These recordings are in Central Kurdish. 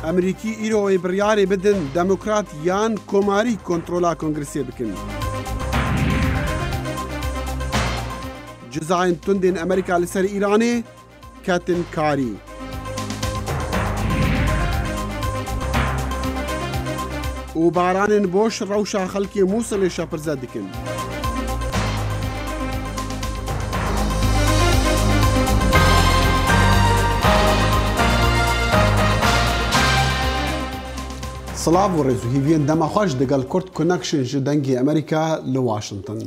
ئەمریکی ئیرۆی بڕیاری بدن دەموکرات یان کۆماری کۆنتڕۆلا کۆنگرسیە بکەن. جزایên tundên ئەمریکا لەسەر ئیرانê ketin karî. û baranên boş rewşa xelkê Mûsilê şepirze dikin. سلااو و ڕێز و هیڤێن دەماخواش دەگەڵ کورد کۆنەکشن ji dengê ئەمریکا li Washington.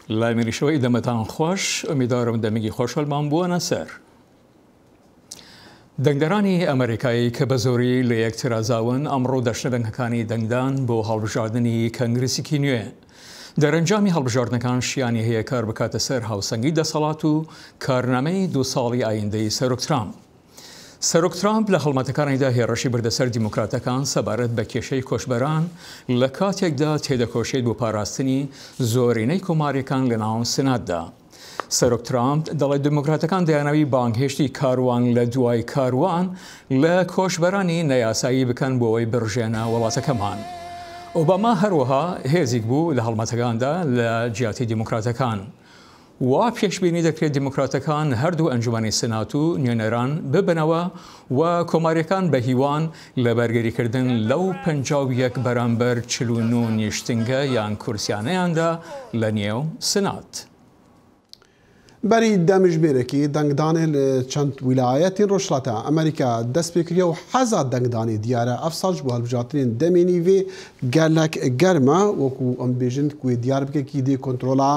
لای میریشەوەی دەمەتان خۆش ئەمیدوارم دەمێکی خۆشحەڵمان بووەنە سەر. دەنگدەرانی ئەمریکایی کە بە زۆری لە یەکترازاون ئەمڕۆ دەشتە دەنگەکانی دەنگدان بۆ هەڵبژاردننی کەنگرسیکی نوێ. دەرەنجامی هەڵبژاردنەکان شیانی هەیە کار بکاتە سەر هاوسەنگی دەسەڵات و کارنامەی 2 ساڵی ئایندەی سەرۆک ترامپ. سەرۆک ترامپ لە هەڵمەتەکانیدا هێرشی بردەسەر دیموکراتەکان سەبارەت بە کێشەی کۆچبەران لە کاتێکدا تێدەکۆشێت بۆ پاراستنی زۆرینەی کۆماریەکان لە ناو سناتدا. سەرۆک ترامپ دەڵێت دیموکراتەکان دەیانەوی بانگهێشتی کاروان لە دوای کاروان لە کۆچبەرانی نەیاسایی بکەن بۆەوەی بڕژێنە وڵاتەکەمان. ئۆباما هەروەها هێزیک بوو لە هەڵمەتەکاندا لە جیاتی دیموکراتەکان. وا پێشبینی دەکرێت دیموکراتەکان هەردوو ئەنجومەنی سنات و نوێنەران ببنەوە و کۆماریەکان بە هیوان لە بەرگەریکردن لەو 51 بەرامبەر 49 نیشتنگە یان کورسیانەیاندا لە نێو سنات. بەری دەمژمێرەکی دەنگدانێ لە چەند ویلایەتی ڕۆژهەڵاتە ئەمریکا دەست پێکردە و حەزات دەنگدانی دیارە ئەفساش بۆ هەڵبژاردنین دەمێنی وێ گەلک گەرمە وەکو ئەم بێژن کوێ دیار بکەکی دێ کۆنتڕۆلا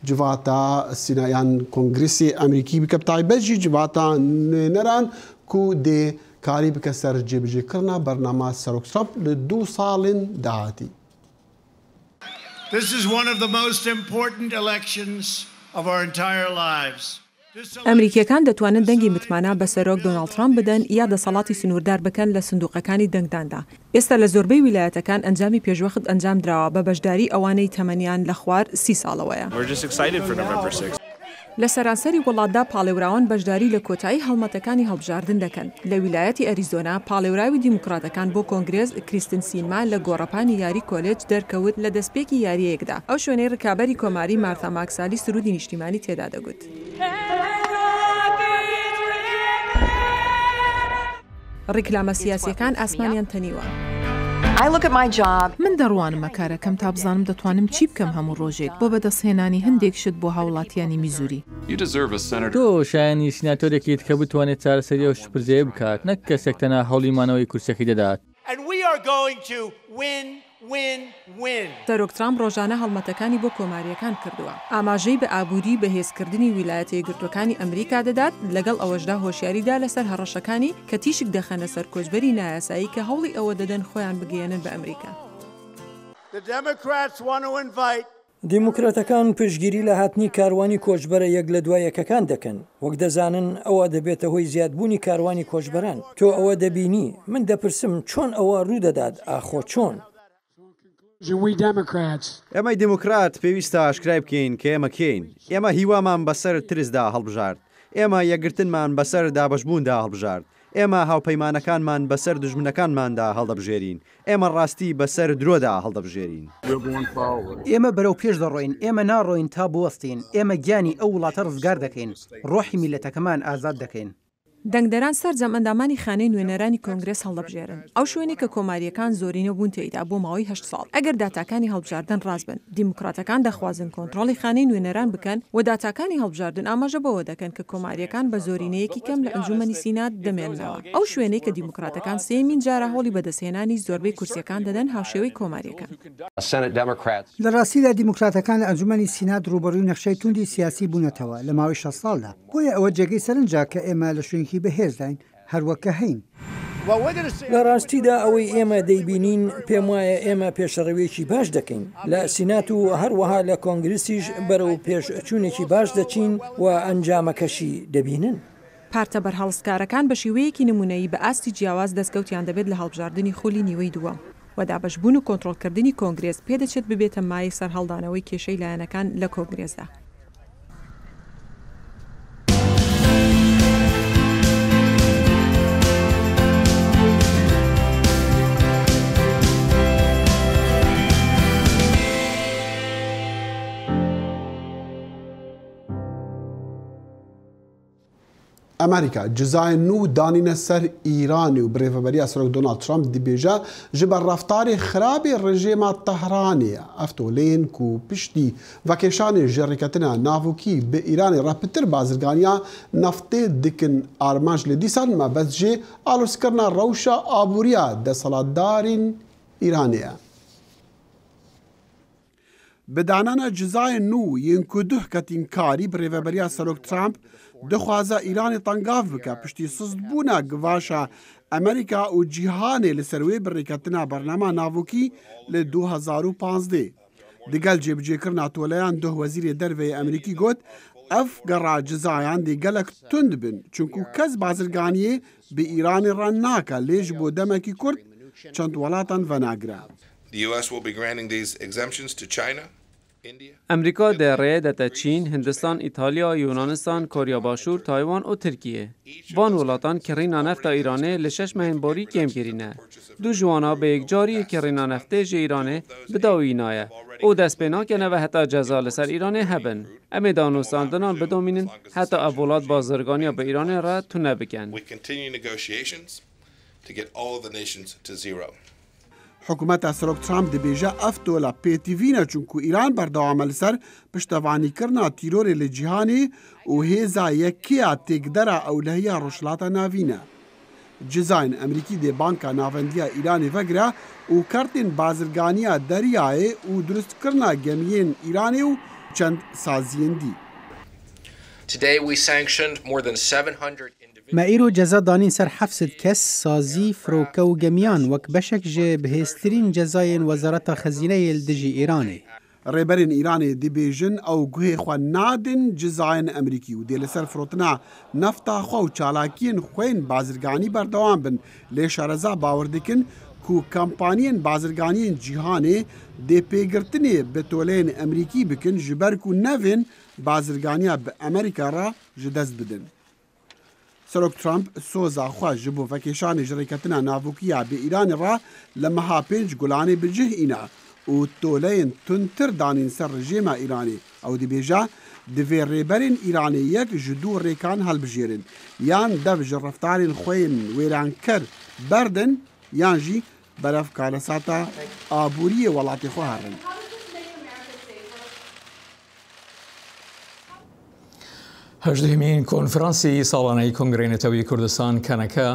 جڤاتە سینایان کۆنگرسی ئەمریکی بکە تایبەتژی جڤاتە نوێنەران کو دێ کاری بکە سەر جێبەجێکردنا بەرنامە سەرۆک ترامپ لە 2 ساڵین داهاتی. This is one of the most important elections of our entire lives. ئەمریکیەکان دەتوانن دەنگی متمانە بە سەرۆک دۆناڵد ترامپ بدەن یا دەسەڵاتی سنووردار بکەن لە سندوقەکانی دەنگداندا. ئێستا لە زۆربەی ویلایەتەکان ئەنجامی پێشوەخت ئەنجام درراوە بە بەشداری ئەوانەی تەمەنیان لە خوار 30 ساڵەوەیە. لە سەرانسەری وڵاتدا پاڵێوراوان بەشداری لە کۆتایی هەڵمەتەکانی هەڵبژاردن دەکەن. لە ویلایەتی ئەریزۆنا پاڵێوراوی دیموکراتەکان بۆ کۆنگرێز کریستن سینما لە گۆڕەپانی یاری کۆلێج دەرکەوت لە دەستپێکی یاریەکدا. ئەو شوێنەی ڕکابەری کۆماری مارتا ماکسالی سرودی نیشتیمانی تێدا دەگوت. ڕیکلامە سیاسیەکان ئاسمانیان تەنیوە. من دەڕوانمە کارەکەم تا بزانم دەتوانم چی بکەم هەموو ڕۆژێک بۆ بەدەستهێنانی هەندێک شت بۆ هاوڵاتیانی میزوری. تۆ شایانی سیناتۆرێکیت کە بتوانێت چارەسەری ئەو شپرزەیە بکات نەک کەسێک تەنها هەوڵی مانەوەی کورسەکەی دەدات. سەرۆک ترامپ ڕۆژانە هەڵمەتەکانی بۆ کۆماریەکان کردووە. ئاماژەی بە ئابووری بەهێزکردنی ویلایەتە یەکگرتووەکانی ئەمریکا دەدات لەگەڵ ئەوەشدا هۆشیاریدا لەسەر هەڕەشەکانی کە تیشک دەخەنە سەر کۆچبەری نایاسایی کە هەوڵی ئەوە دەدەن خۆیان بگەێنن بە ئەمریکا. دیموکراتەکان پشتگیری لە هاتنی کاروانی کۆچبەرە یەک لە دوای یەکەکان دەکەن. وەک دەزانن ئەوە دەبێتە هۆی زیادبوونی کاروانی کۆچبەران. تۆ ئەوە دەبینی من دەپرسم چۆن ئەوە ڕوودەدات ئاخۆ چۆن؟ ئێمەی دیموکرات پێویستە ئاشکرای بکەین کە ئێمە کەین. ئێمە هیوامان بەسەر ترسدا هەڵبژارد. ئێمە یەکگرتنمان بەسەر دابەشبووندا هەڵبژارد. ئێمە هاوپەیمانەکانمان بەسەر دژمنەکانماندا هەڵدەبژێرین. ئێمە ڕاستی بەسەر درۆدا هەڵدەبژێرین. ئێمە بەرەو پێش دەڕۆین. ئێمە ناڕۆین تا بوەستین. ئێمە گیانی ئەو وڵاتە ڕزگار دەکەین. ڕۆحی میلەتەکەمان ئازاد دەکەین. دەنگدەران سەرجەم ئەندامانی خانەی نوێنەرانی کۆنگرێس هەڵدەبژێرن. ئەو شوێنی کە کۆماریەکان زۆرینە بوون تێیدا بۆ ماوەی 8 ساڵ. ئەگەر داتاکانی هەڵبژاردن ڕاست بن، دیموکراتەکان دەخوازن کۆنتڕۆڵی خانەی نوێنەران بکەن و داتاکانی هەڵبژاردن ئاماژە بەوە دەکەن کە کۆماریەکان بە زۆرینەیەکی کەم لە ئەنجومەنی سینات دەمێننەوە. ئەو شوێنەی کە دیموکراتەکان سێمین جارە هەوڵی بەدەستهێنانی زۆربەی کورسیەکان دەدەن هاوشێوەی کۆماریەکان. لە ڕاستیدا دیموکراتەکان لە ئەنجومەنی سینات ڕوبەڕووی نەخشەی توندی سیاسی بوونەتەوە لە ماوەی 6 ساڵدا. بۆیە ئەوە جێگەی سەرنجا کە ئێمە لە شوێنکی بەهێزداین هەروەکە هەین. لە ڕاستیدا ئەوەی ئێمە دەیبینین پێم وایە ئێمە پێشەڕەوێکی باش دەکەین لە سینات و هەروەها لە کۆنگرسیش بەرەو پێشچوونێکی باش دەچین و ئەنجامەکەشی دەبینن. پارتە بەرهەڵسکارەکان بە شێوەیەکی نمونەیی بە ئاستی جیاواز دەستکەوتیان دەبێت لە هەڵبژاردننی خولی نیوەی دووەم. و دابەشبوون و کۆنتڕۆڵکردنی کۆنگرێس پێدەچێت ببێتە مای سەرهەڵدانەوەی کێشەی لایەنەکان لە کۆنگرێسدا. ئەمریکا جزای نو دانینە سەر ئیرانی و برێڤەبەریە سەرۆک دۆناڵد ترامپ دەبێژە ji ber raftarê xirabê rejêma Tehranê eftolên ku piştî vekeşanê ji rêketina navokî bi Îranê re pitir bazirganiya neftê dikin armanc li dîsan me bes jê alozkirina rewşa aboriya desthilatdarên Îranê ye. Bi danana cizayên nû yên ku duh ketînkarî bi rêveberiya Serok Trump dixwaze Îranê tengav bike piştî sizdbûna givaşa Amerîka û cîhanê li ser wê bi rêketina bername navokî li 2015. Digel cêbicêkirina toleyan duh wezîrê derveyê Amerîkî got ev gera cizayan dê gelek tund bin çunku kes bazirganiyê bi Îranê re nake lê ji bo demekî Kurd çend welatan venagire. The US will be granting these exemptions to China, India. ئەمریکا دەڕێ دەتە چین، هندستان، ئیتالیا، یۆنانستان، کۆریا باشوور، تایوان و ترکیە. Van وڵاتان کڕینا نەفتە ئیرانê li 6 mehên kêmkirîne. Du ji wan bi yekcarî kîrîna neftê ji Îranê bidawîna ye û dest pê nakene ve heta ceza li ser Îranê hebin. Em ê danûstandinan bidomînin heta ev welat bazirganiya bi Îranê re tune bikin. We continue negotiations to get all of the nations to zero. حکوومەتە سەرۆک ترامپ دەبێژە ئەف تۆلە پێتیڤینە چونکو ئیران بەردەوامە لەسەر پشتەوانیکردنا تیرۆرێ لە جیهانê û hêza yekiya têkdera ewlehiya rojhilata navîn e. Cizayên Amerîkî dê banka navendiya Îranê vegire û kertên bazirganiya deryayê û durustkirina gemiyên Îranê û çend saziyên dî. Today we sanctioned more than 700 ما ئیرۆ جەزا دانین سەر 700 کەس سازی فرۆکە و گەمیان وەک بەشێک ji بەهێزترین جەزایên وەزارەتە خەزینەیê li dijî Îranê. Rêberên Îranê dibêjin ew guhê xwe nadin cizayên Amerîkî û dê li ser firotina nefta xwe û çalakiyên xwên bazirganî berdewam bin lê şereza bawer dikin ku kampaniyên bazirganiyên cîhanê dê pêgirtinê bi toleyên Amerîkî bikin ji ber ku nevên bazirganiya bi Amerîka re ji dest bidin. Serok Trump soza xwe ji bo vekeşanê ji rêketina navokiya bi Îranê re li meha 5 gulanê bi cih îne û toleyên tundtir danîn ser rejêma Îranê. Ew dibêje divê rêberên Îranê yek ji dû rêkan helbijêrin yan dev ji reftarên xwên wêrankir berdin yan jî beref kalesata aboriyê welatê xwe herin. هەژدەهەمین کۆنفرانسی ساڵانەی کۆنگرەی نەتەوەی کوردستان کەنەکە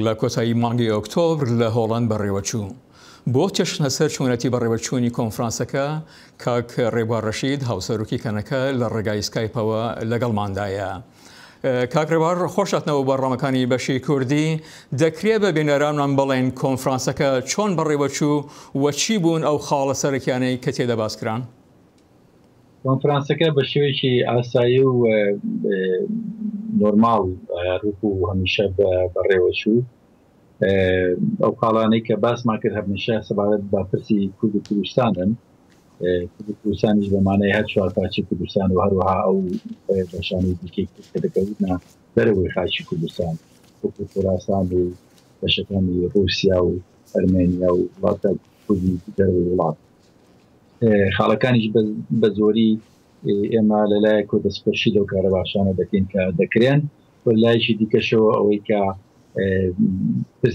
لە کۆتایی مانگی ئۆکتۆبر لە هۆڵەند بەڕێوەچوو. بۆ چەشنە سەر چوونەتی بەڕێوەچوونی کۆنفرانسەکە کاک ڕێبوار ڕەشید هاوسەرۆکی کەنەکە لە ڕێگای سکایپەوە لەگەڵماندایە. کاک ڕێبوار خۆشاتنەوە بەڕامەکانی بەشی کوردی دەکرێت بە بێنەرانمان بڵێن کۆنفرانسەکە چۆن بەڕێوەچوو وە چی بوون ئەو خاڵە سەرەکیانەی کە تێدە باسکران؟ کۆنفرانسەکە بە شێوەیەکی ئاسایی و نۆرماڵ ڕوو و هەمیشە بەڕێوەچوو ئەو کاڵانەی کە باسمان کرد هەمیشە سەبارەت بە پرسی کورد و کوردستانن کورد و کوردستانیش بەمانەی هەر چوارپارچی کوردستان و هەروەها ئەو بەشانی دیکەی کە دەکەوتنە دەرەوەی خاچی کوردستان وەکو خۆراسان و بەشەکانی رووسیا و ئەرمێنیا و وڵاتە کوردی دەرەوەی وڵات خاڵەکانیش بە زۆری ئێمە لەلایەک و دەستپەرشی لەو کارە باشانە دەکەین کە دەکرێن لایەکی دیکەشەوە ئەوەی کە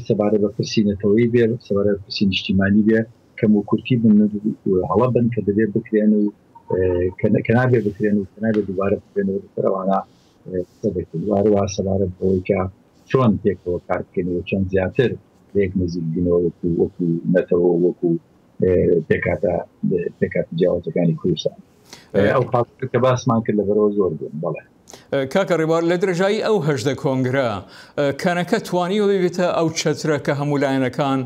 سەبارەت بە پرسی نەتەوەی بێ سەبارەت بە پرسی نیشتیمانی بێ کەم و کورتی بن هەڵە بن کە دەبێت بکرێن و کە نابێ بکرێن و کە نابێت دووبارە بکرێنەوە لەسەرەوانە هەروەها سەبارەت بەوەی کە چۆن پێکەوە کار بکەنەوە چەند زیاتر لێک نزیک بینەوە وەکو نەتەوە وەکو پێکات جیاوازەکانی کوردستان ئەو کە باسمان کرد لەبەرەوە زۆر بوون بەڵێ. کاکە ڕێبوار لە درێژایی ئەو هەژدە کۆنگرە کەنەکە توانیوە ببێتە ئەو چەترە کە هەموو لایەنەکان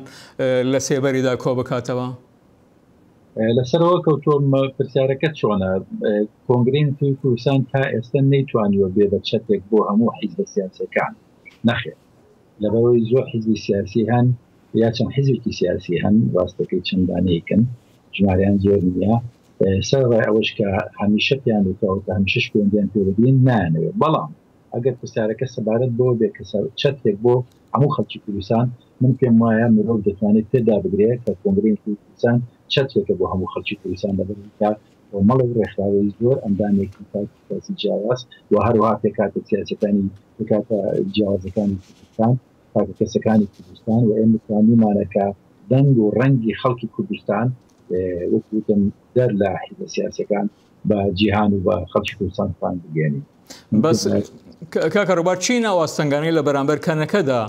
لە سێبەریدا کۆ بکاتەوە؟ لەسەرەوە کەوتۆم پرسیارەکە چۆنە کۆنگرین توی کوردستان تا ئێستا نەیتوانیوە بێ بە چەتێک بۆ هەموو حیزبە سیاسیەکان نەخێت لەبەرەوەی زۆر حیزبی سیاسی هەن یا چەند حیزبێکی سیاسی هەن ڕاستەکەی چەندانەیەکن ژمارەیان زۆر نییە سەرڕای ئەوەش کە هەمیشە پیان وتەوە هەمیشەش پەیوەندیان پێوەبین نانەوێت بەڵام ئەگەر پرسیارەکە سەبارەت بۆ بێ کە چەتێک بۆ هەموو خەڵکی کوردستان من پێم وایە مرۆڤ دەتوانێت تێدا بگرێت کە کۆنگرەی کوردستان چەتێکە بۆ هەموو خەڵکی کوردستان لەبەرکە کۆمەڵی ڕێکخراوی زۆر ئەندامێکی تاسی جیاواز و هەروها پێکاتە سیاسەکانی پێکاتە جیاوازەکانی کوردستان کاتە کەسەکانی کوردستان و ئێمە توانیمانەکە دەنگ و ڕەنگی خەڵکی کوردستان وەکوتم دەر لە حیزبە سیاسەکان بە جیهان و بە خەڵکی کوردستان توان بگەێنین. بەس کاکە ڕووبار چی ناوەستەنگانی لە بەرامبەر کەنەکەدا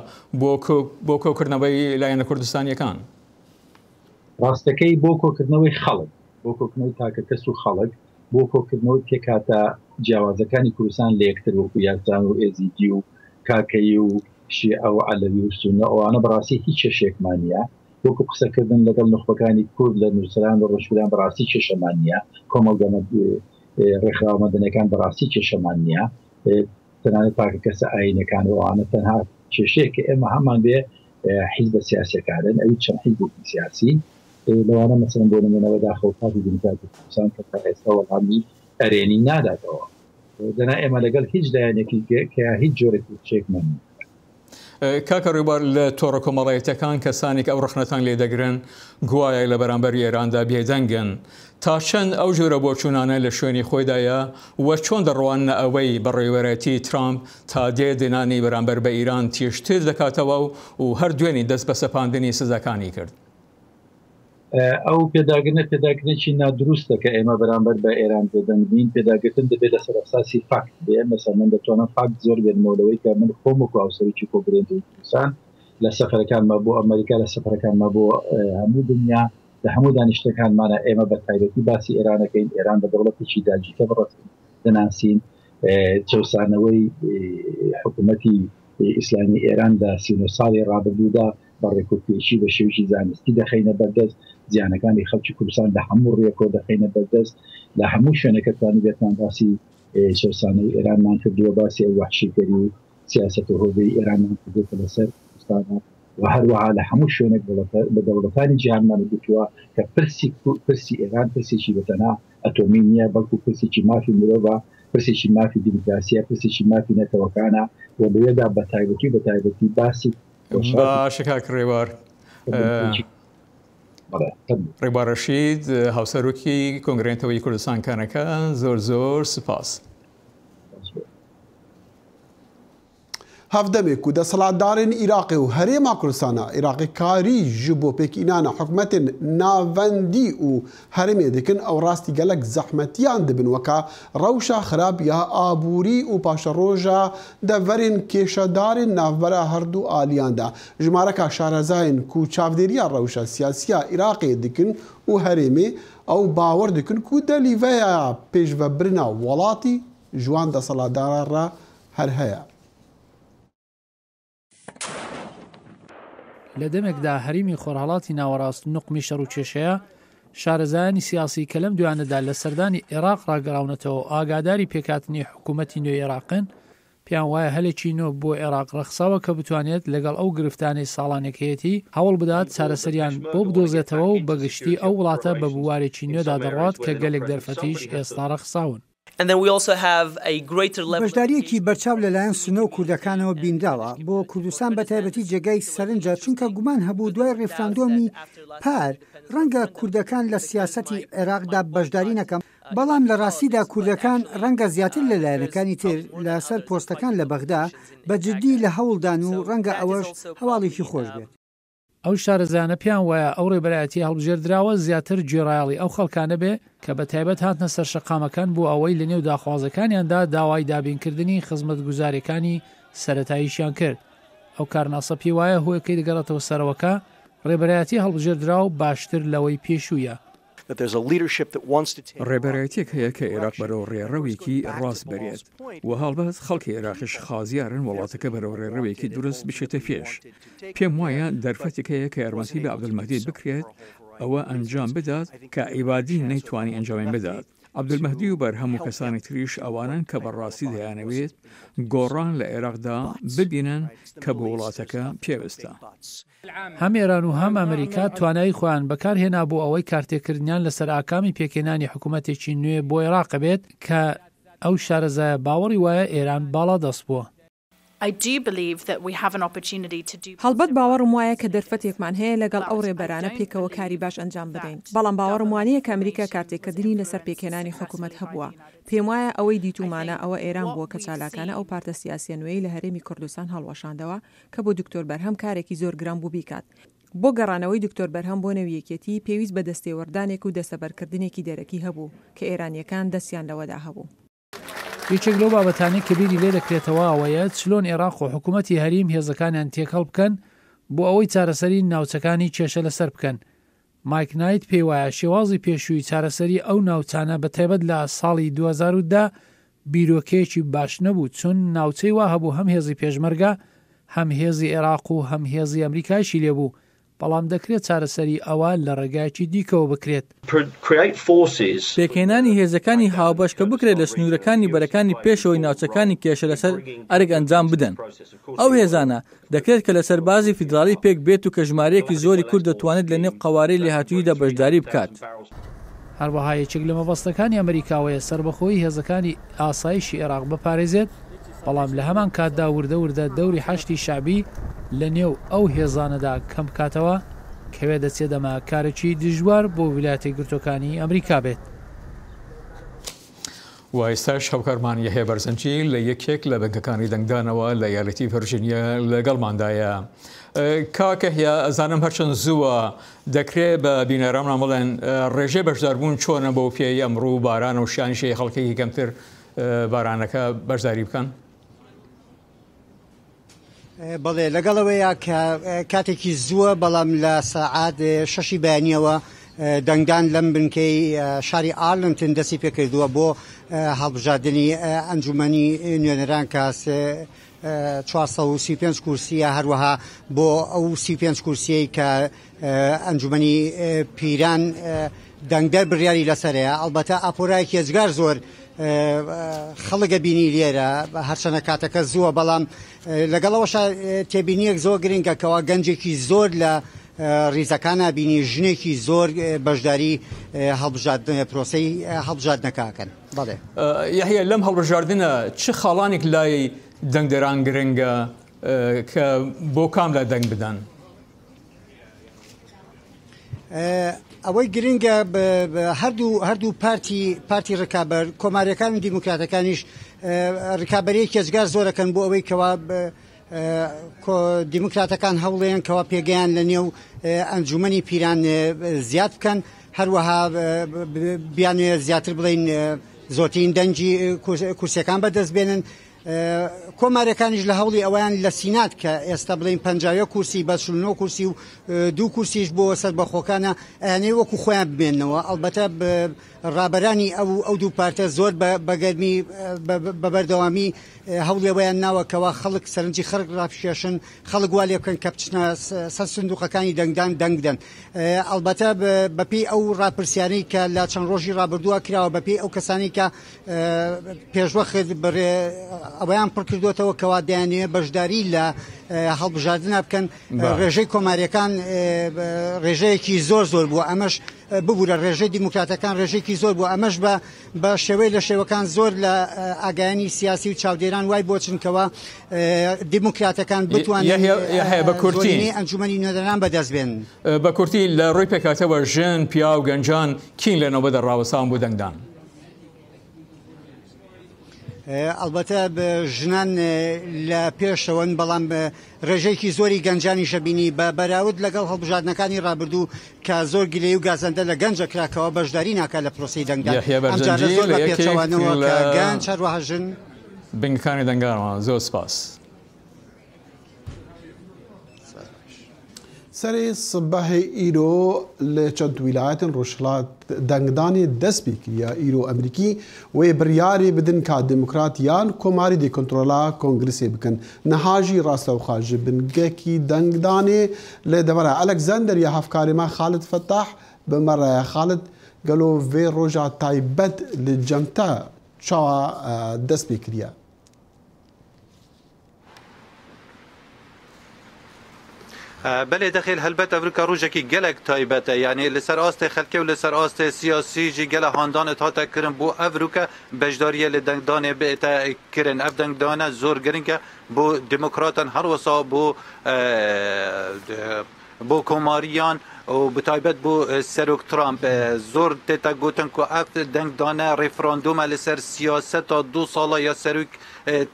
بۆ کۆکردنەوەی لایەنە کوردستانیەکان؟ ڕاستەکەی بۆ کۆکردنەوەی خەڵک بۆ کۆکردنەوەی تاکە کەس و خەڵک بۆ کۆکردنەوەی پێکاتە جیاوازەکانی کوردستان لە یەکتر وەکو یاسان و ئێزیدی و کاکەی و شیعە و عەلەوی و سونە ئەوانە بەڕاستی هیچ کێشێکمان نییە وەکو قسەکردن لەگەڵ نخبەکانی کورد لە نووسران و ڕۆژفران بەڕاستی کێشەمان نییە کۆمەڵگەمە ڕێکخراوەمەدنەکان بەڕاستی کێشەمان نییە تەنانەت تاکە کەسە ئاینەکان و ئەوانە تەنها کێشەیە کە ئێمە هەمان بێ حیزبە سیاسەکانن ئەوی چەند حیزبێکی سیاسی لەوانە مەسەڵەن بۆ نمونەوە داخەوەپاتی دموکراتی کوردستان کە تا ئێستا وەڵامی ئەرێنی ناداتەوە دەنا ئێمە لەگەڵ هیچ لایەنێکی کە هیچ جۆرێکی شێکمان کاکە ڕووبار لە تۆڕە کۆمەڵایەتەکان کەسانێک ئەو ڕخنەتان لێ دەگرن گوایە لە بەرامبەر ئێراندا بێدەنگن تا چەند ئەو ژوورە بۆچوونانە لە شوێنی خۆیدایە وە چۆن دەڕوانە ئەوەی بەڕێوەرەتی ترامپ تا دێدنانی بەرامبەر بە ئیران تێشتر دەکاتەوە و هەر دوێنی دەست بە سەپاندنی سزاکانی کرد. ئەو پێداگرنێکی نادروستە کە ئێمە بەرامبەر بە ئێران دەدەنگین پێداگرتن دەبێت لەسەر ئەساسی فاکت بێ مەسەڵەن من دەتوانم فاکت زۆر بێنمەوەی کە من خۆم وەکو هاوسەرێکی کۆبرێنتی کوردستان لە سەفەرەکانمە بۆ ئەمریکا لە سەفەرەکانمە بۆ هەموو دنیا لە هەموو دانیشتەکانمانە ئێمە بە تایبەتی باسی ئێرانەکەین ئێران بە دەوڵەتێکی داجیکە بڕستین دەناسین چەوسانەوەی حکوومەتی ئیسلامی ئێران لە 30 ساڵی ڕابردوودا بە ڕێکوپێشی بە شێوشی زانستی دەخینە بەردەست زیانەکانی خەڵکی کوردستان لە هەموو ڕێکۆ دەخینە بەردەست لە هەموو شوێنەکەتوانی بێتان باسی چەوسانەی ئێرانمان کردووە باسی وحشیگەری و سیاسەت و هۆبەی ئێرانمان کردووە لەسەر کوردستانە و هەروەها لە هەموو شوێنێک بە دەوڵەتانی جیهانمان گوتووە کە پرسی ئێران پرسێکی بەتەنها ئەتۆمی نییە بەڵکو پرسێکی مافی مرۆڤە پرسێکی مافی دیموکراسیە پرسێکی مافی نەتەوەکانە و لەوێدا بە تایبەتی باسی باشە کاک ڕێوار ڕێبوار ڕەشید هاوسەرۆکی کۆنگرێتەوەی کوردستان کانەکە زۆر سپاس. هەفدەمێک و دەسەڵاتدارên Iraqê û Herêma Kurdistanê Iraqê karî ji bo pêkînana hikûmetên navendî û herêmê dikin ew rastî gelek zehmetiyan dibin weka rewşa xirab ya aborî û paşeroja deverên kêşedarên navbera her du aliyan de jimareka şarezayên ku çavdêriya rewşa siyasiya Iraqê dikin û herêmê ew bawer dikin ku delîveya pêşvebirina welatî ji wan desەڵatdaran re her heye. لە دەمێکدا هەریمی خۆرهەڵاتی ناوەڕاست نقمی شەڕ و کێشەیە شارەزایانی سیاسی کە لەم دوانەدا لە سەردانی عێراق ڕاگەڕاونەتەوە ئاگاداری پێکاتنی حکوومەتی نوێ عێراقن پێیان وایە هەلێکی نۆ بۆ عێراق ڕەخساوە کە بتوانێت لەگەڵ ئەو گرفتانەی ساڵانێکەتی هەوڵ بدات چارەسەریان بۆ بدۆزێتەوە و بەگشتی ئەو وڵاتە بە بوارێکی نوێدا دەڕات کە گەلێک دەرفەتیش ئێستا ڕەخساون. بەشداریەکی بەرچاو لەلایەن سونە و کوردەکانەوە بینداوە بۆ کوردستان بە تایبەتی جێگای سەرنجە چونکە گومان هەبوو دوای ڕێفراندۆمی پار ڕەنگە کوردەکان لە سیاسەتی عێراقدا بەشداری نەکەم بەڵام لە ڕاستیدا کوردەکان ڕەنگە زیاتر لەلایەنەکانی تر لەسەر پۆستەکان لە بەغدا بە جددی لە هەوڵدان و ڕەنگە ئەوەش هەواڵێکی خۆش بێت. ئەو شارەزانە پیان وایە ئەو ڕێبەرایەتی هەڵبژێردراوە زیاتر گوێڕایاڵی ئەو خەڵکانە بێ کە بە تایبەت هاتنە سەر شەقامەکان بۆ ئەوەی لە نێو داخوازەکانیاندا داوای دابینکردنی خزمەت گوزاریەکانی سەرەتاییشیان کرد. ئەو کارناسە پێی وایە هۆیەکەی دەگەڕێتەوە سەرەوەکە ڕێبەرایەتی هەڵبژێردراو باشتر لەوەی پێشوویە. ڕێبەرایەتێک هەیە کە عێراق بەرەو ڕێڕەوێکی ڕاست بەرێت و هەڵبەت خەڵکی عێراقیش خازیارن وڵاتەکە بەرەو ڕێڕەوێکی دروست بچێتە پێش. پێم وایە دەرفەتێک هەیە کە یارمەتی بە عەبدولمەهدی بکرێت ئەوە ئەنجام بدات کە عیبادی نەیتوانی ئەنجامیان بدات. عەبدولمەهدی و بەرهەموو کەسانی تریش ئەوانن کە بەڕاستی دەیانەوێت گۆڕان لە عێراقدا ببینن کە بە وڵاتەکە پێویستە. هەم ئێران و هەم ئەمریکا توانایی خۆیان بەکارهێنا بۆ ئەوەی کارتێکردنیان لەسەر ئاکامی پێکێنانی حکوومەتێکی نوێ بۆ عێراق بێت کە ئەو شارەزایە باوەڕی وایە ئێران باڵا دەست بووە. هەڵبەت باوەڕم وایە کە دەرفەتێکمان هەیە لەگەڵ ئەو ڕێبەرانە پێکەوە کاری باش ئەنجام بدەین بەڵام باوەڕم وانەیە کە ئەمریکا کارتێککردنی لەسەر پێکێنانی حکوومەت هەبووە پێم وایە ئەوەی دیتومانە ئەوە ئێران بووە کە چالاکانە ئەو پارتە سیاسی نوێی لە هەرێمی کوردستان هەڵوەشاندەوە کە بۆ دکتۆر بەرهەم کارێکی زۆر گران بوو بیکات بۆ گەڕانەوەی دکتۆر بەرهەم بۆ نەویەکێتی پێویست بە دەستێوەردانێک و دەستەبەرکردنێکی دەرەکی هەبوو کە ئێرانیەکان دەستیان لەوەدا هەبوو. یەکێک لەو بابەتانەی کە بیری لێ دەکرێتەوە ئەوەیە چلۆن عێراق و حکوومەتی هەریم هێزەکانیان تێکەڵ بکەن بۆ ئەوەی چارەسەری ناوچەکانی کێشە لەسەر بکەن. مایک نایت پێی وایە شێوازی پێشووی چارەسەری ئەو ناوچانە بە تایبەت لە ساڵی 2010 بیرۆکەیەکی باش نەبوو چون ناوچەی وا هەبوو هەم هێزی پێشمەرگە هەم هێزی عێراق و هەم هێزی ئەمریکایشی لێبوو بەڵام دەکرێت چارەسەری ئەوە لە ڕێگایکی دیکەوە بکرێت. پێکهێنانی هێزەکانی هاوبەش کە بکرێت لە سنوورەکانی بەرەکانی پێشەوەی ناوچەکانی کێشە لەسەر ئەرگ ئەنجام بدەن. ئەو هێزانە دەکرێت کە لەسەر بازی فیدراڵی پێک بێت و کە ژمارەیەکی زۆری کورد دەتوانێت لە نێو قوارەی لێهاتوویدا بەشداری بکات. هەروەها یەکێک لە مەبەستەکانی ئەمریکاوەیە سربەخۆیی هێزەکانی ئاسایشی عێراق بپارێزێت بەڵام لە هەمان کاتدا وردە دەوری حەشتی شعبی لە نێو ئەو هێزانەدا کەم بکاتەوە کەوێ دەچێت دەما کارێکی دژوار بۆ ویلایەتە یەکگرتووەکانی ئەمریکا بێت. و ئێستاش هەوکارمان یەحیا بەرزەنجی لە یەکێک لە بەنکەکانی دەنگدانەوە لە یاریتی ڤەرجینیا لەگەڵماندایە. کاکە هەیە ئەزانم هەرچەند زووە دەکرێت بە بینەرانمان بڵێن ڕێژەی بەشداربوون چۆنە بۆ پێی ئەمڕوو باران و شانیشەی خەڵکێکی کەمتر بارانەکە بەشداری بکەن؟ بەڵێ لەگەڵەوەیە کە کاتێکی زووە بەڵام لە سەعات 6 بەیانیەوە دەنگدان لەم بنکەی شاری ئارلنتن دەستی پێکردووە بۆ هەڵبژاردننی ئەنجومەنی نوێنەران کاس 435 کورسیە هەروەها بۆ ئەو 35 کورسیەی کە ئەنجومەنی پیران دەنگدەر بڕیاری لەسەرەیە ئەلبەتە ئاپۆرایەکی هێزگار زۆر خەڵگە بینی لێرە هەرچەنە کاتەکە زووە بەڵام لەگەڵەوەش تێبینیەک زۆر گرنگەکەەوە گەنجێکی زۆر لە ریزەکانە بینی ژنێکی زۆر بەشداری پرۆسەی هەڵبژاردنەکەکەن. بەڵێ یحیە لەم هەڵبژاردنە چه خاڵانێک لای دەنگدەران گرنگە کە بۆ کام لە دەنگ بدەن؟ ئەوەی گرنگە هەردوو پارتی ڕکابەر کۆماریەکان و دیموکراتەکانیش ڕکابەرەیەکی هێزگار زۆرەکەن بۆ ئەوەی کەوا دیموکراتەکان هەوڵێن کەوا پێگەیان لە نێو ئەنجومەنی پیران زیاد بکەن هەروەها بیانوێ زیاتر بڵین زۆرترین دەنگی کورسیەکان بەدەست بێنن. کۆمارەکانیش لە هەوڵی ئەویان لە سینات کە ئێستا بڵین 50 کورسی بە 9 کورسی و 2 کورسیش بۆ سەربەخۆکانە ئەیانەی وەکو خۆیان بمێننەوە ئەلبەتە ڕابەرانی ئەو دوو پارتە زۆر بەگەرمی بەبەردەوامی هەوڵێوەیان ناوەکەوە خەڵک سەرنجی خەڵک ڕاپشێشن خەڵک وا لێ بکەن کە بچنە سەر سندوقەکانی دەنگدان دەنگ بدەن. ئەلبەتە بەپێی ئەو ڕاپرسیانەی کە لە چەند ڕۆژی ڕابردووە کراوە بەپێی ئەو کەسانی کە پێشوەخت بڕێ ئەوەیان پڕکردوێتەوە کەوا دەیانوێ بەشداری لە هەڵبژاردنە بکەن. ڕێژەی کۆماریەکان ڕێژەیەکی زۆر بووە ئەمەش ببوورە ڕێژەی دیموکراتەکان ڕێژێکی زۆر بوو ئەمەش بە شێوەی لە شێوەکان زۆر لە ئاگایانی سیاسی و چاودێران وای بۆ چنکەوە دیموکراتەکان بتوانن بە کورتی ئەنجومەنی نوێنەران بەدەست بێن. بە کورتی لە ڕووی پێکاتەوە ژن پیا و گەنجان کین لەنەوە دەڕاوەسان بۆ دەنگدان؟ ئەلبەتە ژنان لە پێشەوەن بەڵام ڕێژەیەکی زۆری گەنجانی شەبینی بە بەراورد لەگەڵ هەڵبژاردنەکانی ڕابردوو کە زۆر گلەی و گازەندە لە گەنجە کراکەوە بەشداری ناکات لە پرۆسی دەنگدان ئەمجارە زۆر بە پێچەوانەوە کە گەنج هەروەها ژن بنکەکانی دەنگدانەوە زۆر سپاس. سەری سبەهی ئیرۆ لە چەند ویلایەتن ڕۆژهەڵات دەنگدانی دەست پێ کردە ئیرۆ ئەمریکی وێ بڕیاری بدن کا دیموکراتیان کۆماری دیکۆنترۆلا کۆنگرسێ بکەن نەهاژی ڕاستەوخا ji بنگەکی دەنگدانێ لێ دەبەرە ئەلەکزاندەر یا هەفکاریما خالد فتاح بمەڕایە خالد گەلۆ vê ڕۆژا تایبەت li cemta çawa dest pê kiriye. بله دخل هلبت افریقا روزه که گلک تایبته یعنی لسر آست خلقی و لسر آست سیاسی جی گل هاندان تا کرن بو افریقا بجداریه لدنگدان به تا کرن افدنگدان زور گرینگه بو دموکراتن هر وسا بو کماریان و بتایبت بو سروک ترامپ زور تتا گوتن کو اف دنگدانه ریفراندوم لسر سیاست تا 2 ساله یا سروک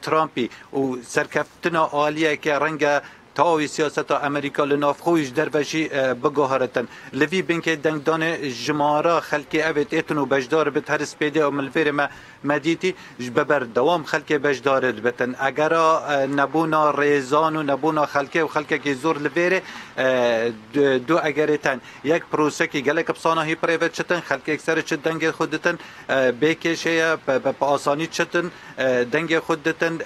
ترامپی و سرکفتنا عالیه که رنگ تاوی سیاست امریکا لناف خویش دروشی بگوهرتن لوی بینکه دنگدان جمارا خلکی اوید ایتنو بجدار بت هر سپیده و ملفیر ما مدیتی ببر دوام خلکی بجدار بتن اگر نبونا ریزان و نبونا خلکی و خلکی که زور لفیره دو اگرتن یک پروسه که گلک بسانه هی پریوت چتن خلکی اکثر چت دنگ خودتن بکشه با آسانی چتن دنگ خودتن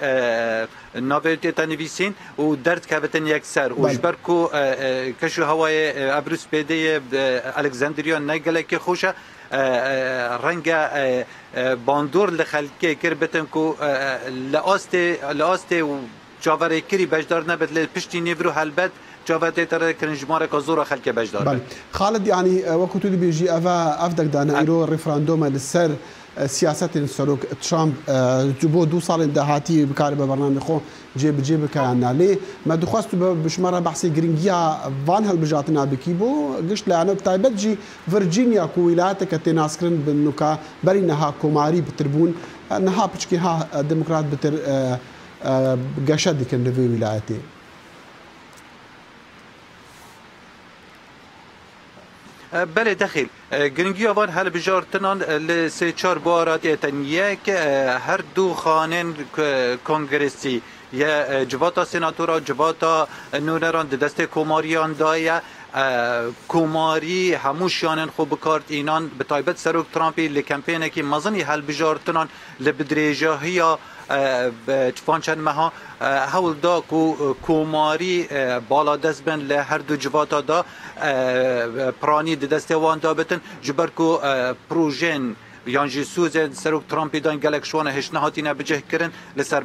ناویتی تنویسین و درد کبتن یک سر و جبر کو کشو هوای ابروس پیده الکساندریا نگلک خوشه رنگ باندور لخلکی کربتن کو لآست و جاوره کری بجدار نبد پشتی نیورو هلبت جاوته ترى كنجمارة كزورة خلك بجدار. بل خالد يعني وقت اللي بيجي أفدك دانا إيرو ريفراندوم للسر سياسة سلوك ترامب جبو 2 سال دهاتي بكارب برنامج خو جيب كأننا ليه ما دخلت بشمرة بحثي جرينجيا فان هالبجاتنا بكيبو قشت لأنه كتابت جي فرجينيا كويلات كتناسكرن بالنكا برينها كوماري بتربون نها بتشكي ها ديمقراط بتر قشد كن في ولايتي. بله دخل گرنگی آوان هل بجارتنان لسه 4 بارات ایتن یک هر دو خانن کنگرسی یا جواتا سناتورا جواتا نونران دست کماریان دایه کماری هموشیانن خوب بکارت اینان به تایبت سروک ترامپی لکمپینه که مزنی هل بجارتنان لبدریجاهی چفانچن مها هول دا کوماری بالا دست بن له هر دو جواتا دا پرانی دست وان دا بتن جبر کو پروژن یانجی سوزن سروک ترامپی دان گلک شوانه هشنهاتی نبجه کرن لسر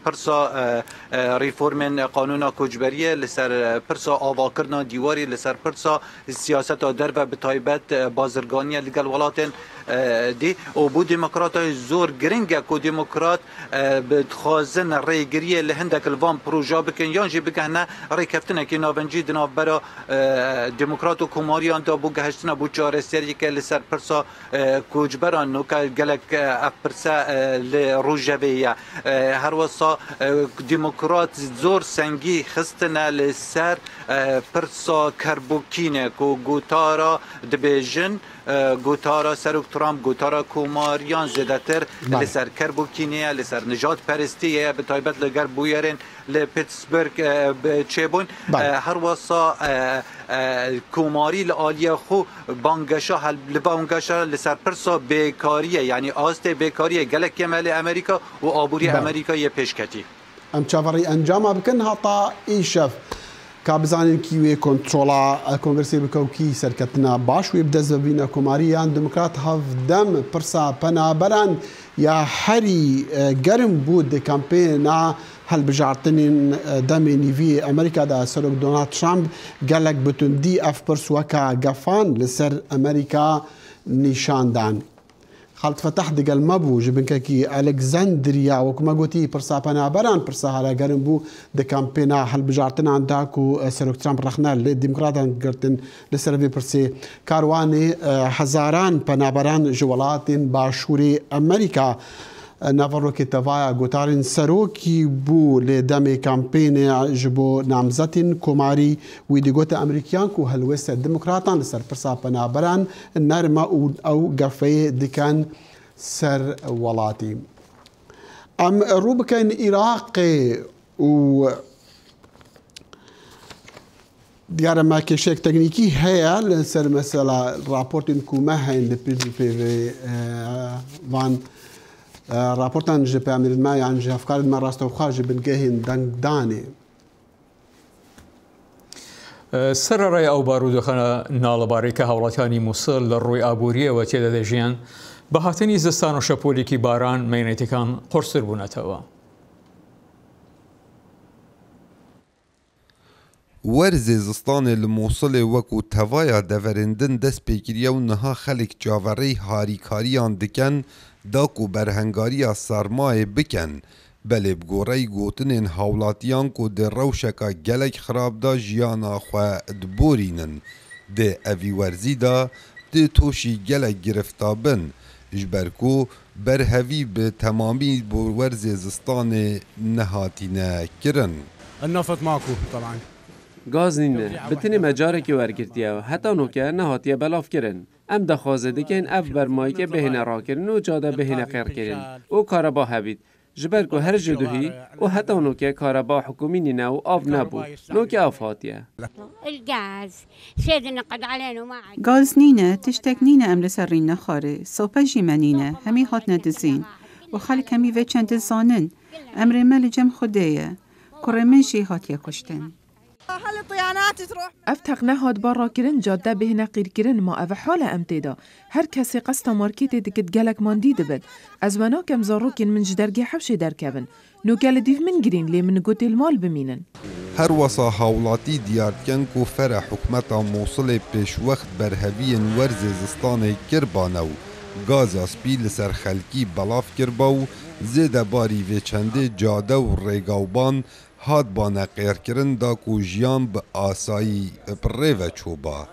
پرسا ریفورمن قانونا کجبریه لسر پرسا آوا کرنا دیواری لسر پرسا سیاست در و بتایبت بازرگانی لگل ولاتن دی او بو دموکرات زور گرنگه کو دموکرات بتخازن ریگریه لهندک الوان پروژا بکن یانجی بگهنه ری کفتنه که ناونجی دناف برا دموکرات و کماریان دا بو گهشتنه بو چارستری که لسر پرسا کجبران نو که گلک افرسا لروجویه هر وصا دموکرات زور سنگی خستنه لسر پرسا کربوکینه کو گوتارا دبیجن گوتارا سروک ترامپ گوتارا کوماریان زدتر لسر کربوکینه لسر نجات پرستیه به تایبت لگر بویرن لپیتسبرگ چبون هر وصا کوماری لآلیه خو بانگشا لبانگشا لسر پرسا بیکاریه یعنی آست بیکاریه گلک کمال امریکا و آبوری امریکا یه پیشکتی ام چاوری انجام بکن هاتا ایشف کابزانین کیوی کنترولا کنگرسی بکوکی سرکتنا باش وی بدز ببینا کماریان دموکرات هفدم پرسا پنابران یا هری گرم بود کمپینا هل بجارتنین دمی نیوی امریکا دا سروک دونالد ترامپ گلک بتوندی اف پرسوکا گفان لسر امریکا نشاندان خالد فتح دقل مبو جبنكي الكسندريا وكما قلتي برسا بنابران برسا هلا قرن بو د كامبينا هل بجارتنا عندكو سروك ترامب رخنا للديمقراطان قرتن لسرفي برسي كارواني هزاران بنابران جولات باشوري امريكا نافرو كتفايا قوتارين سروكي بو لدامي كامبين جبو نامزتين كوماري ويدي قوتا امريكيان كو هلوسة ديمقراطان لسر برسا بنابران النارما او قفاية ديكان سر ولاتي ام روبكين اراقي و دیاره ما کشک تکنیکی هیا لسر مثلا راپورتین کومه هین لپی وان راپورتان جه پیامیر ما یعنی جه افکار ما راست و خارج بنگهین دنگدانی سر رای او بارود خانه نالباری که هولاتانی موصل لروی آبوریه و تیده دجیان به هاتنی زستان و شپولی کی باران مینیتکان قرصر بونتوا وەرزێ زستانê li Mosulê wekû tevaya deverindin dest pêkiriye û niha xelek çavereyê harîkariyan dikin da ku berhengariya sermayê bikin belê bi goreyî gotinên hawlatiyan ku di rewşeka gelek xirab da jiyana xwe diborînin dê evî werzî da dê toşî gelek girifta bin ji ber ku berhevî bi temamî bo werzê zistanê nehatîne kirin. النفط ماكو طبعا گاز نینه بتنی مجارکی ورگرتیه و حتی نوکه نهاتیه بلاف کرن ام دخوازه دیگه این اف برمایی که بهینه را کرن و جاده بهینه قیر کرن او کاربا هبید جبر که هر جدوهی و حتی نوکه کاربا حکومی نینه و آف نبود نوکه آف هاتیه گاز نینه تشتک نینه امر سرین نخاره صوبه جیمنینه همی هات ندزین و خلک همی و چند زانن امر مل جم خودیه کرمنشی هاتیه کشتن اف تقنه هاد بارا کرن جاده بهنه قیر کرن ما اف حال امتیدا هر کسی قصد مارکیت دکت گلک ماندی دبد از ونا کم زاروکین من جدرگی حوشی درکبن نو گل دیف من گرین لی من گوتی المال بمینن هر وسا حولاتی دیارکن کو فر حکمتا موصل پیش وقت برهوین ورز زستان کربانو گازا سپی لسر خلکی بلاف کرباو زیده باری و چنده جاده و ریگاوبان هاد بانه قیر کرن دا کو جیان به آسایی پره چوبا.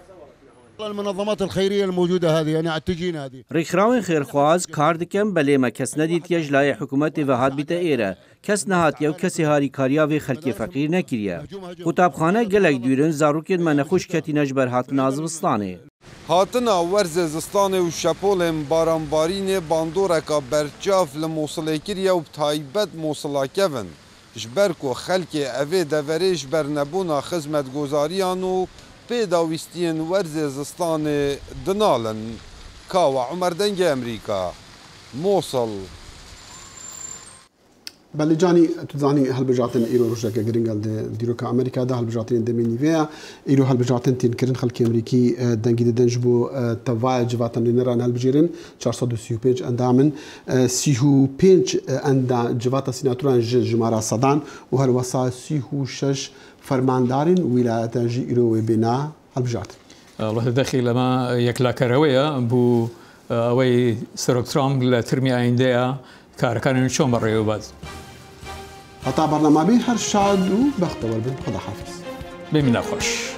المنظمات الخيرية الموجودة هذه يعني تجينا هذه. ريخراوين خيرخواز كاردكم بلي ما كس نديت يجلاي حكومتي وهاد بتأيرة كس نهات يو كسي هاري كاريا في خلقي فقير نكريا. كتابخانه گلك دورن زاروكين ما نخوش كتي نجبر هات نازبستاني. هاتنا ورز زستاني و شپولم بارانبارين باندوركا برچاف لموصله كريا و بتايبت موصلا كevin. جبركو خلقي اوه دوريش برنبونا خدمت گزاريانو پیداویستین ورز زستان دنالن کاوا عمر دنگ امریکا موصل بله جانی تو زانی هالبجاتن ایرو روشا که گرینگل دیرو که امریکا ده هالبجاتن دمینی ویا ایرو هالبجاتن تین کرن خلک امریکی دنگی دنج بو توای جواتن نران هالبجیرن 435 اندامن 35 اندا جواتا سیناتوران جمارا صدان و هالوسا 36 فرماندارن ولایت جی ایرو بنا هالبجاتن الله دخيل لما يكلا كروية بو اوي سروك ترامب لترمي اينديا كاركان شو مرة يوباز حتى برنامج هر شاد و بختور بن خدا حافظ بمنا خوش